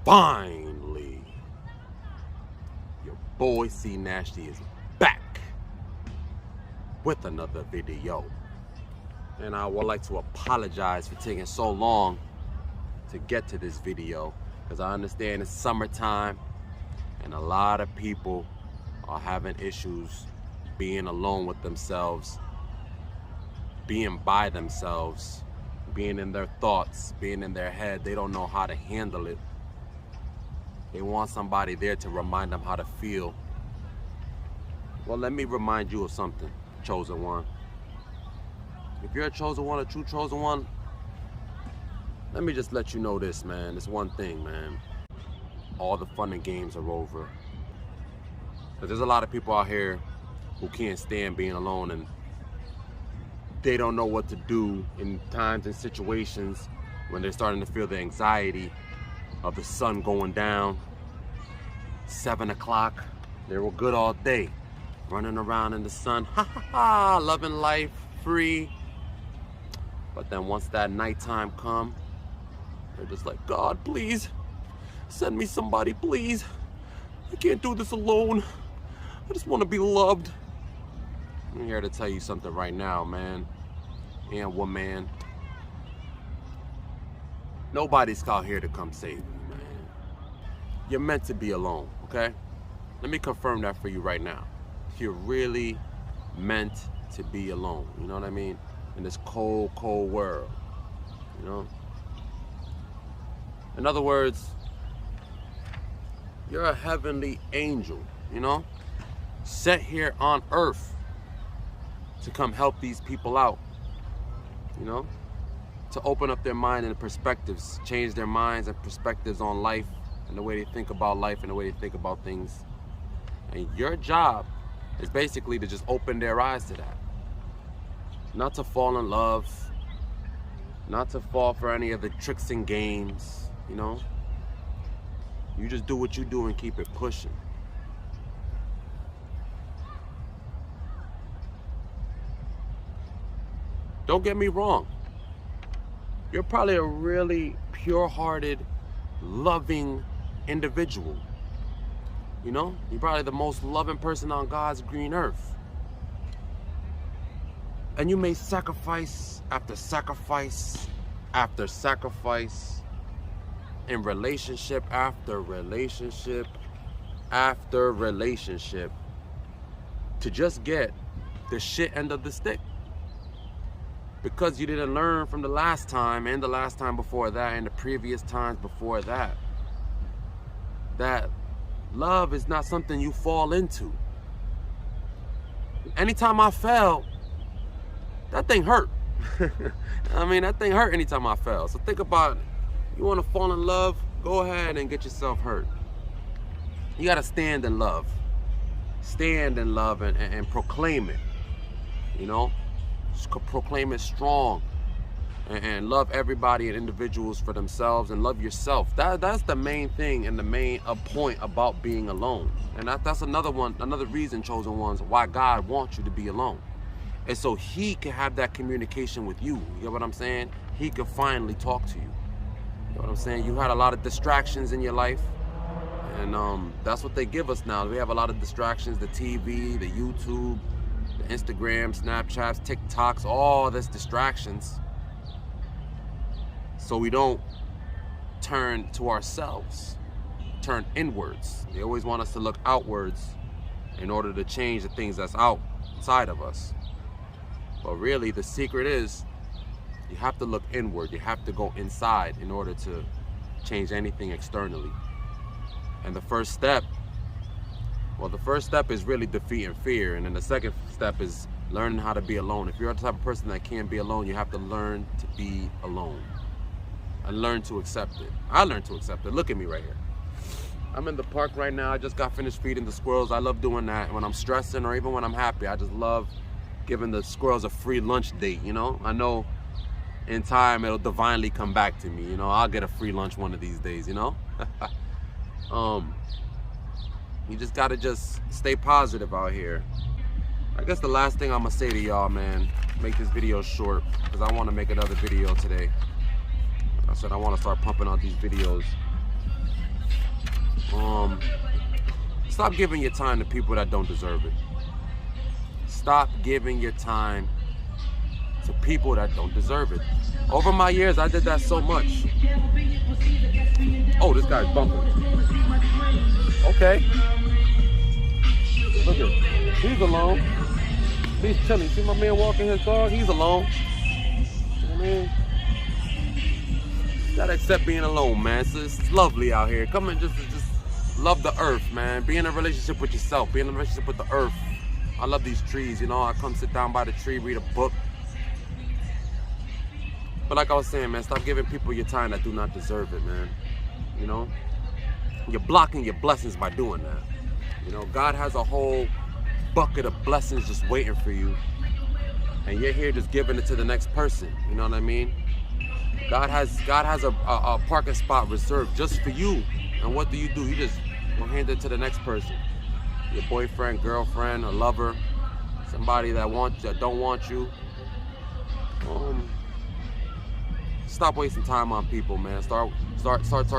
Finally, your boy C Nasty is back with another video. And I would like to apologize for taking so long to get to this video, because I understand it's summertime and a lot of people are having issues being alone with themselves, being by themselves, being in their thoughts, being in their head. They don't know how to handle it. They want somebody there to remind them how to feel. Well, let me remind you of something, chosen one. If you're a chosen one, a true chosen one, let me just let you know this, man. This one thing, man. All the fun and games are over. But there's a lot of people out here who can't stand being alone, and they don't know what to do in times and situations when they're starting to feel the anxiety of the sun going down. 7 o'clock, they were good all day, running around in the sun, ha ha ha, loving life, free. But then once that nighttime come, they're just like, God, please, send me somebody, please. I can't do this alone. I just want to be loved. I'm here to tell you something right now, man and woman. Nobody's out here to come save you, man. You're meant to be alone, okay? Let me confirm that for you right now. You're really meant to be alone, you know what I mean? In this cold, cold world, you know? In other words, you're a heavenly angel, you know? Set here on earth to come help these people out, you know? To open up their mind and perspectives, change their minds and perspectives on life and the way they think about life and the way they think about things. And your job is basically to just open their eyes to that. Not to fall in love, not to fall for any of the tricks and games, you know? You just do what you do and keep it pushing. Don't get me wrong. You're probably a really pure-hearted, loving individual. You know? You're probably the most loving person on God's green earth. And you may sacrifice after sacrifice after sacrifice in relationship after relationship after relationship to just get the shit end of the stick. Because you didn't learn from the last time and the last time before that and the previous times before that, that love is not something you fall into. Anytime I fell, that thing hurt. I mean, that thing hurt anytime I fell. So think about it. You want to fall in love, go ahead and get yourself hurt. You got to stand in love. Stand in love and proclaim it, you know? Proclaim it strong and love everybody and individuals for themselves and love yourself. That's the main thing and the main point about being alone. And that's another reason, chosen ones, why God wants you to be alone. And so he can have that communication with you. You know what I'm saying? He can finally talk to you. You know what I'm saying? You had a lot of distractions in your life. And that's what they give us now. We have a lot of distractions, the TV, the YouTube, the Instagram, Snapchats, TikToks, all this distractions. So we don't turn to ourselves, turn inwards. They always want us to look outwards in order to change the things that's outside of us. But really, the secret is you have to look inward. You have to go inside in order to change anything externally. And the first step is really defeating fear. And then the second step is learning how to be alone. If you're the type of person that can't be alone, you have to learn to be alone. And learn to accept it. I learned to accept it. Look at me right here. I'm in the park right now. I just got finished feeding the squirrels. I love doing that. When I'm stressing or even when I'm happy, I just love giving the squirrels a free lunch date, you know? I know in time it'll divinely come back to me, you know? I'll get a free lunch one of these days, you know? You just gotta just stay positive out here. I guess the last thing I'm gonna say to y'all, man, make this video short, because I want to make another video today. I said I want to start pumping out these videos Stop giving your time to people that don't deserve it. Stop giving your time to people that don't deserve it. Over my years, I did that so much. Oh, this guy's bumping. Okay. Look at him. He's alone. He's chilling. See my man walking his dog? He's alone. You know what I mean? Gotta accept being alone, man. It's lovely out here. Come and just love the earth, man. Be in a relationship with yourself. Be in a relationship with the earth. I love these trees, you know. I come sit down by the tree, read a book. But like I was saying, man, stop giving people your time that do not deserve it, man. You know? You're blocking your blessings by doing that. You know, God has a whole bucket of blessings just waiting for you. And you're here just giving it to the next person. You know what I mean? God has a parking spot reserved just for you. And what do? You just hand it to the next person. Your boyfriend, girlfriend, or lover. Somebody that don't want you. Stop wasting time on people, man. Start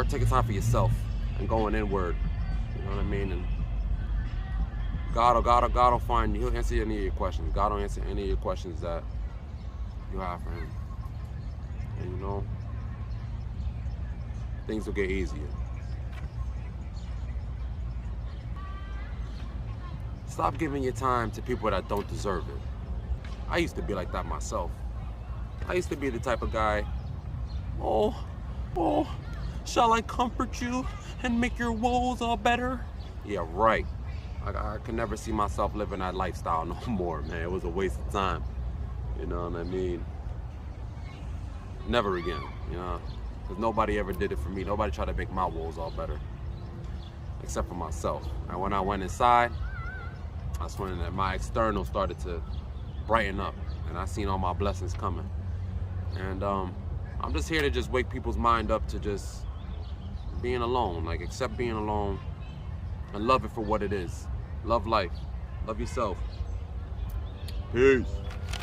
taking time for yourself and going inward. You know what I mean? And God will find you. He'll answer any of your questions. God will answer any of your questions that you have for him. And you know, things will get easier. Stop giving your time to people that don't deserve it. I used to be like that myself. I used to be the type of guy, oh, shall I comfort you and make your woes all better? Yeah, right. I can never see myself living that lifestyle no more, man. It was a waste of time. You know what I mean? Never again, you know? Because nobody ever did it for me. Nobody tried to make my woes all better. Except for myself. And when I went inside, that's when my external started to brighten up. And I seen all my blessings coming. And I'm just here to just wake people's mind up to just being alone. Like, accept being alone and love it for what it is. Love life. Love yourself. Peace.